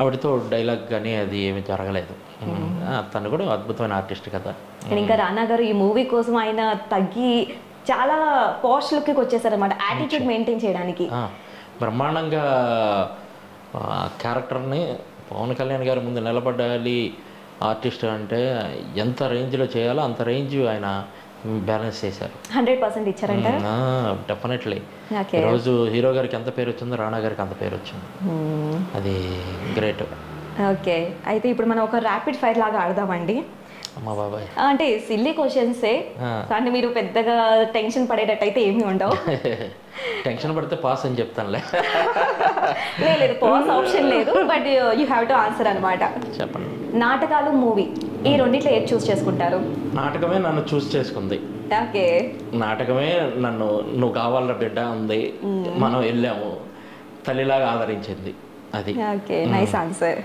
ఆవిడతో డైలాగ్ కానీ అది ఏమి జరగలేదు. తను కూడా అద్భుతమైన ఆర్టిస్ట్ కదా. ఇంకా రానా గారు ఈ మూవీ కోసం ఆయన తగ్గి చాలా పాష్ లుక్కి వచ్చేసారనమాట, యాటిట్యూడ్ మెయింటైన్ చేయడానికి. బ్రహ్మాండంగా క్యారెక్టర్ని పవన్ కళ్యాణ్ గారి ముందు నిలబడాలి ఆర్టిస్ట్ అంటే ఎంత రేంజ్లో చేయాలో అంత రేంజ్ ఆయన బ్యాలెన్స్ చేశారు. 100% ఇచ్చారంట. డెఫినెట్లీ. ఈరోజు హీరో గారికి ఎంత పేరు వచ్చిందో రానా గారికి అంత పేరు వచ్చింది. అది గ్రేట్. ఓకే. అయితే ఇప్పుడు మనం ఒక ర్యాపిడ్ ఫైర్ లాగా ఆడదామండి. అమ్మా బాబాయ్, అంటే సిల్లీ క్వశ్చన్సే, కానీ మీరు పెద్దగా టెన్షన్ పడేటట్టు అయితే ఏమీ ఉండవు. టెన్షన్ పడితే పాస్ అని చెప్తానులే. లేదు, పాస్ ఆప్షన్ లేదు, but you have to answer అనమాట. చెప్పండి. నాటకాలు మూవీ. ఈ రెండిట్లో ఏది చూస్ చేసుకుంటారు? నాటకమే నన్ను చూస్ చేసుకుంది. ఓకే. నాటకమే నన్ను నువ్వు కావాలరా బిడ్డ ఉంది, మనం వెళ్ళాము, తల్లిలాగా ఆదరించింది. అది. Okay, nice answer.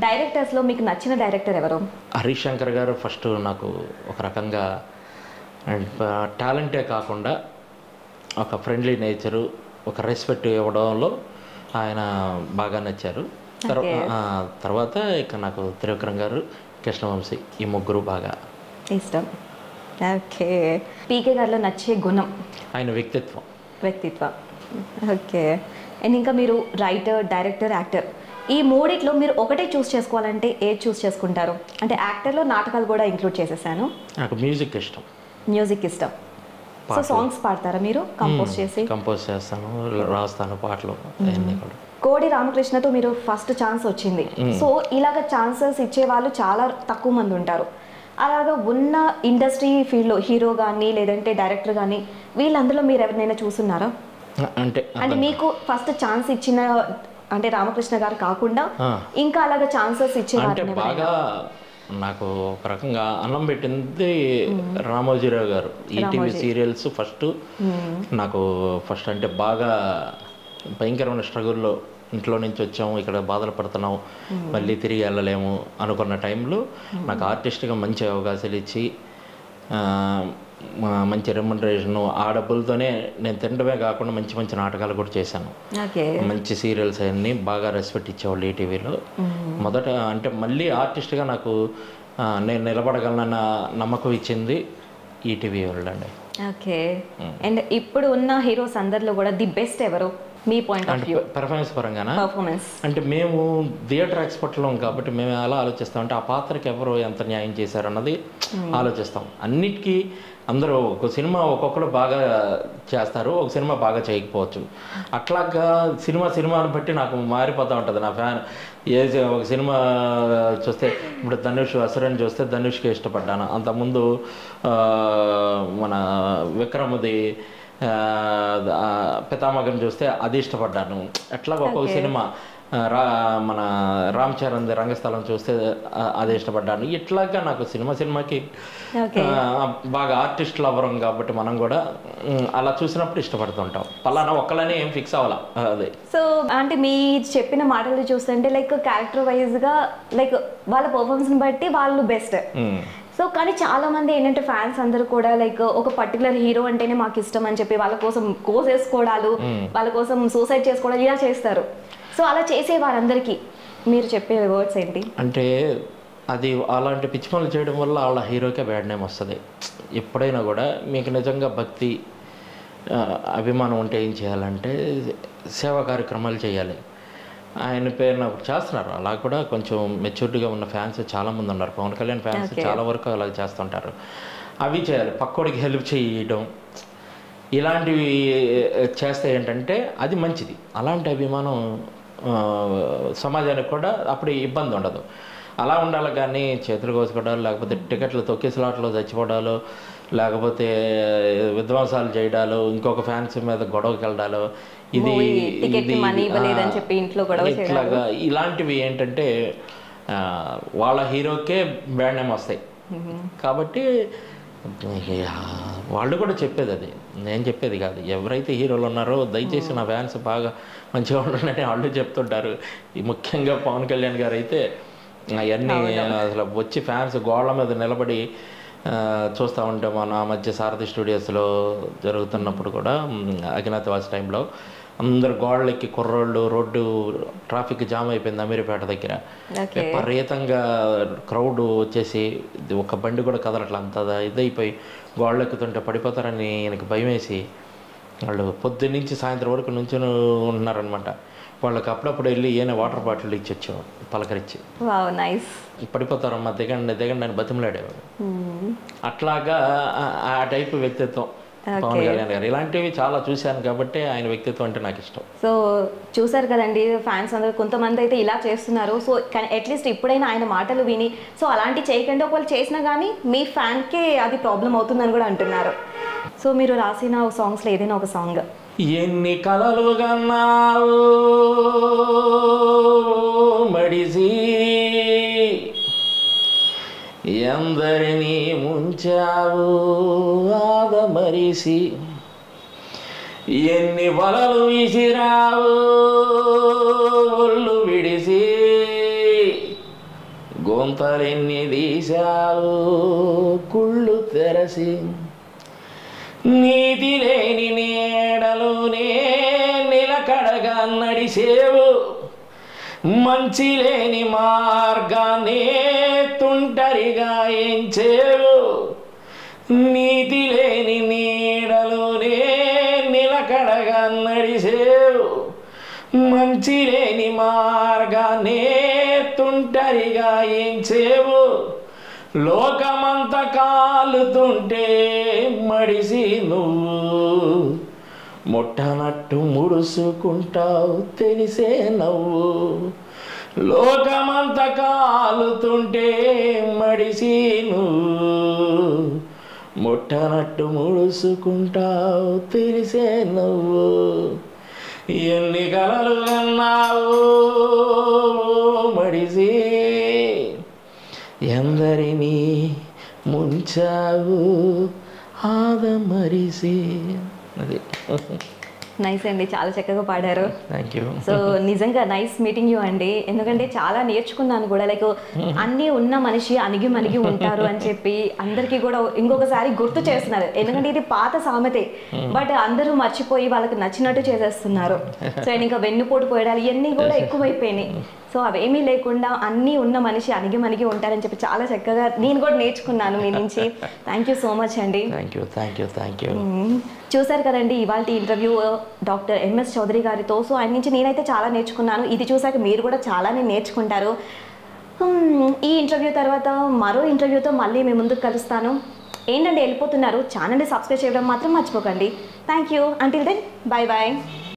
డైరెక్టర్స్లో మీకు నచ్చిన డైరెక్టర్ ఎవరు? హరీష్ శంకర్ గారు ఫస్ట్ నాకు ఒక రకంగా టాలెంటే కాకుండా ఒక ఫ్రెండ్లీ నేచరు, ఒక రెస్పెక్ట్ ఇవ్వడంలో ఆయన బాగా నచ్చారు. తర్వాత ఇక నాకు త్రివిక్రమ్ గారు, కృష్ణవంశీ, ఈ ముగ్గురు బాగా ఇష్టం. ఓకే. పీకే గారిలో నచ్చే గుణం? ఆయన వ్యక్తిత్వం. ఓకే. అండ్ ఇంకా మీరు రైటర్, డైరెక్టర్, యాక్టర్ ఈ మూడిట్లో మీరు ఒకటే చూస్ చేసుకోవాలంటే ఏది చూస్ చేసుకుంటారు? అంటే యాక్టర్లో నాటకాలు కూడా ఇంక్లూడ్ చేసేసాను. నాకు మ్యూజిక్ ఇష్టం. మ్యూజిక్ ఇష్టం. సో సాంగ్స్ పాడతారా మీరు? కంపోజ్ చేస్తాను, రాస్తాను పాటలు. కోడి రామకృష్ణతో మీరు ఫస్ట్ ఛాన్స్ వచ్చింది. సో ఇలాగ ఛాన్సెస్ ఇచ్చే వాళ్ళు చాలా తక్కువ మంది ఉంటారు. అలాగా ఉన్న ఇండస్ట్రీ ఫీల్డ్లో హీరో కానీ లేదంటే డైరెక్టర్ కానీ వీళ్ళందరిలో మీరు ఎవరినైనా చూస్తున్నారా? అంటే మీకు ఫస్ట్ ఛాన్స్ ఇచ్చిన అంటే రామకృష్ణ గారు కాకుండా ఇంకా అలాగా ఛాన్సెస్ ఇచ్చేవారు? బాగా నాకు ఒక రకంగా అన్నం పెట్టింది రామోజీరావు గారు. ఈటీవీ సీరియల్స్ ఫస్ట్ నాకు ఫస్ట్ అంటే బాగా భయంకరమైన స్ట్రగుల్లో ఇంట్లో నుంచి వచ్చాము, ఇక్కడ బాధలు పడుతున్నాం, మళ్ళీ తిరిగి వెళ్ళలేము అనుకున్న టైంలో నాకు ఆర్టిస్ట్గా మంచి అవకాశాలు ఇచ్చి మంచి రెమ్యునరేషను ఆ డబ్బులతోనే నేను తినడమే కాకుండా మంచి మంచి నాటకాలు కూడా చేశాను. మంచి సీరియల్స్ అన్నీ బాగా రెస్పెక్ట్ ఇచ్చేవాళ్ళు ఈటీవీలో. మొదట అంటే మళ్ళీ ఆర్టిస్ట్గా నాకు నేను నిలబడగలనన్న నమ్మకం ఇచ్చింది ఈటీవీ వాళ్ళండి. ఓకే. అండ్ ఇప్పుడు ఉన్న హీరోస్ అందరిలో కూడా ది బెస్ట్ ఎవరు మీ పాయింట్ ఆఫ్ వ్యూ? పెర్ఫార్మెన్స్ పరంగానా? అంటే మేము థియేటర్ ఎక్స్పర్ట్లో కాబట్టి మేము ఎలా ఆలోచిస్తాం అంటే ఆ పాత్రకి ఎవరు ఎంత న్యాయం చేశారు అన్నది ఆలోచిస్తాం. అన్నిటికీ అందరూ ఒక సినిమా ఒక్కొక్కరు బాగా చేస్తారు, ఒక సినిమా బాగా చేయకపోవచ్చు. అట్లాగా సినిమాని బట్టి నాకు మారిపోతూ ఉంటుంది నా ఫ్యాన్. ఒక సినిమా చూస్తే ఇప్పుడు ధనుష్ అసురని చూస్తే ధనుష్కి ఇష్టపడ్డాను. అంతకుముందు మన విక్రమ్ది పితామహం చూస్తే అది ఇష్టపడ్డాను. అట్లా ఒక్కొక్క సినిమా మన రామ్ చరణ్ రంగస్థలం చూస్తే అది ఇష్టపడ్డాను. ఇట్లాగా నాకు సినిమాకి బాగా ఆర్టిస్టులు అవ్వరం కాబట్టి మనం కూడా అలా చూసినప్పుడు ఇష్టపడుతుంటాం. పలానా ఒక్కలనే ఏం ఫిక్స్ అవ్వాలా అదే. సో అంటే మీ చెప్పిన మాటలు చూస్తుంటే లైక్ క్యారెక్టర్ వైజ్గా లైక్ వాళ్ళ పర్ఫార్మెన్స్ని బట్టి వాళ్ళు బెస్ట్. సో కానీ చాలా మంది ఏంటంటే ఫ్యాన్స్ అందరూ కూడా లైక్ ఒక పర్టికులర్ హీరో అంటేనే మాకు ఇష్టం అని చెప్పి వాళ్ళ కోసం కోసేసుకోవడాలు, వాళ్ళ కోసం సూసైడ్ చేసుకోవడాలు ఇలా చేస్తారు. సో అలా చేసే వారందరికీ మీరు చెప్పే వర్డ్స్ ఏంటి? అంటే అది అలాంటి పిచ్చి పనులు చేయడం వల్ల వాళ్ళ హీరోకే బ్యాడ్ నేమ్ వస్తుంది. ఎప్పుడైనా కూడా మీకు నిజంగా భక్తి అభిమానం ఉంటే ఏం చేయాలంటే సేవా కార్యక్రమాలు చేయాలి. ఆయన పేరున చేస్తున్నారు. అలా కూడా కొంచెం మెచ్యూరిటీగా ఉన్న ఫ్యాన్స్ చాలామంది ఉన్నారు. పవన్ కళ్యాణ్ ఫ్యాన్స్ చాలా వరకు అలా చేస్తుంటారు. అవి చేయాలి. పక్కోడికి హెల్ప్ చేయడం ఇలాంటివి చేస్తే ఏంటంటే అది మంచిది. అలాంటి అభిమానం సమాజానికి కూడా అప్పుడు ఇబ్బంది ఉండదు. అలా ఉండాలి. కానీ చేతులు కోసుకోవడాలు, లేకపోతే టికెట్లు తొక్కిసలాట్లో చచ్చిపోవడాలు, లేకపోతే విధ్వంసాలు చేయడాలు, ఇంకొక ఫ్యాన్స్ మీద గొడవకి వెళ్ళడాలు, ఇట్లాగా ఇలాంటివి ఏంటంటే వాళ్ళ హీరోకే బ్యాడ్ నేమ్ వస్తాయి. కాబట్టి వాళ్ళు కూడా చెప్పేది అది, నేను చెప్పేది కాదు. ఎవరైతే హీరోలు ఉన్నారో దయచేసి నా ఫ్యాన్స్ బాగా మంచిగా ఉండాలని వాళ్ళు చెప్తుంటారు. ముఖ్యంగా పవన్ కళ్యాణ్ గారు అయితే అవన్నీ అసలు వచ్చి ఫ్యాన్స్ గోడల మీద నిలబడి చూస్తూ ఉంటే మన మధ్య సారథి స్టూడియోస్లో జరుగుతున్నప్పుడు కూడా అజ్ఞాతవాసి టైంలో అందరు గోడలెక్కి కుర్రోళ్ళు, రోడ్డు ట్రాఫిక్ జామ్ అయిపోయింది అమీర్పేట దగ్గర. విపరీతంగా క్రౌడ్ వచ్చేసి ఒక బండి కూడా కదలట్లా, అంత ఇదైపోయి గోడలు ఎక్కుతుంటే పడిపోతారని ఆయనకి భయం వేసి వాళ్ళు పొద్దున్నుంచి సాయంత్రం వరకు నుంచి ఉన్నారనమాట. వాళ్ళకి అప్పుడప్పుడు వెళ్ళి ఏమైనా వాటర్ బాటిల్ ఇచ్చి వచ్చాం పలకరించి. పడిపోతారమ్మా దిగండి అని బతిమలాడేవాడు. అట్లాగా ఆ టైపు వ్యక్తిత్వం పవన్ కళ్యాణ్ గారు. ఇలాంటివి చాలా చూశాను కాబట్టి ఆయన వ్యక్తిత్వం అంటే నాకు ఇష్టం. సో చూసారు కదండి ఫ్యాన్స్ అందరూ, కొంతమంది అయితే ఇలా చేస్తున్నారు. సో కానీ అట్లీస్ట్ ఇప్పుడైనా ఆయన మాటలు విని సో అలాంటి చేయకుండా ఒకవేళ చేసినా కానీ మీ ఫ్యాన్కే అది ప్రాబ్లం అవుతుందని కూడా అంటున్నారు. సో మీరు రాసిన సాంగ్స్లో ఏదైనా ఒక సాంగ్. ఎన్ని కలలు కన్నావు మడిసి ఎందరిని ముంచావు ఆదమరిసి, ఎన్ని వలలు విసిరావు ఒళ్ళు విడిసి, గొంతలెన్ని తీశావు కుళ్ళు తెరసి, నీతి లేని నీడలోనే నిలకడగా నడిసేవు, మంచి లేని మార్గాన్ని తుంటరిగా ఎంచేవు, నీతి లేని నీడలోనే నిలకడగా నడిసేవు, మంచి లేని మార్గాన్ని తుంటరిగా ఎంచేవు, లోకమంత కాలుతుంటే మడిసి నువ్వు ముట్టనట్టు ముడుసుకుంటావు తెలిసే నవ్వు, లోకమంత కాలుతుంటే మడిసి నువ్వు ముట్టనట్టు ముడుసుకుంటావు తెలిసే నవ్వు, ఎన్ని కలలు కన్నావు మడిసి, ఎందరిని ముంచావు ఆదమరిసి. అది నైస్ అండి, చాలా చక్కగా పాడారు. Thank you. సో నిజంగా నైస్ మీటింగ్ యూ అండి. ఎందుకంటే చాలా నేర్చుకున్నాను కూడా, లైక్ అన్నీ ఉన్న మనిషి అణిగి మణిగి ఉంటారు అని చెప్పి అందరికీ కూడా ఇంకొకసారి గుర్తు చేస్తున్నారు. ఎందుకంటే ఇది పాత సామెతే, బట్ అందరూ మర్చిపోయి వాళ్ళకి నచ్చినట్టు చేసేస్తున్నారు. సో ఇంకా వెన్నుపోటు పోయడాలు ఇవన్నీ కూడా ఎక్కువైపోయినాయి. సో అవేమీ లేకుండా అన్నీ ఉన్న మనిషి అణిగి మణిగి ఉంటారని చెప్పి చాలా చక్కగా నేను కూడా నేర్చుకున్నాను మీ నుంచి. థ్యాంక్ యూ సో మచ్ అండి. Thank you. చూశారు కదండి ఇవాళ ఇంటర్వ్యూ డాక్టర్ ఎంఎస్ చౌదరి గారితో. సో ఆయన నుంచి నేనైతే చాలా నేర్చుకున్నాను. ఇది చూసాక మీరు కూడా చాలానే నేర్చుకుంటారు. ఈ ఇంటర్వ్యూ తర్వాత మరో ఇంటర్వ్యూతో మళ్ళీ మీ ముందుకు కలుస్తాను. ఏంటంటే వెళ్ళిపోతున్నారు, ఛానల్ని సబ్స్క్రైబ్ చేయడం మాత్రం మర్చిపోకండి. Thank you. Until then, bye bye.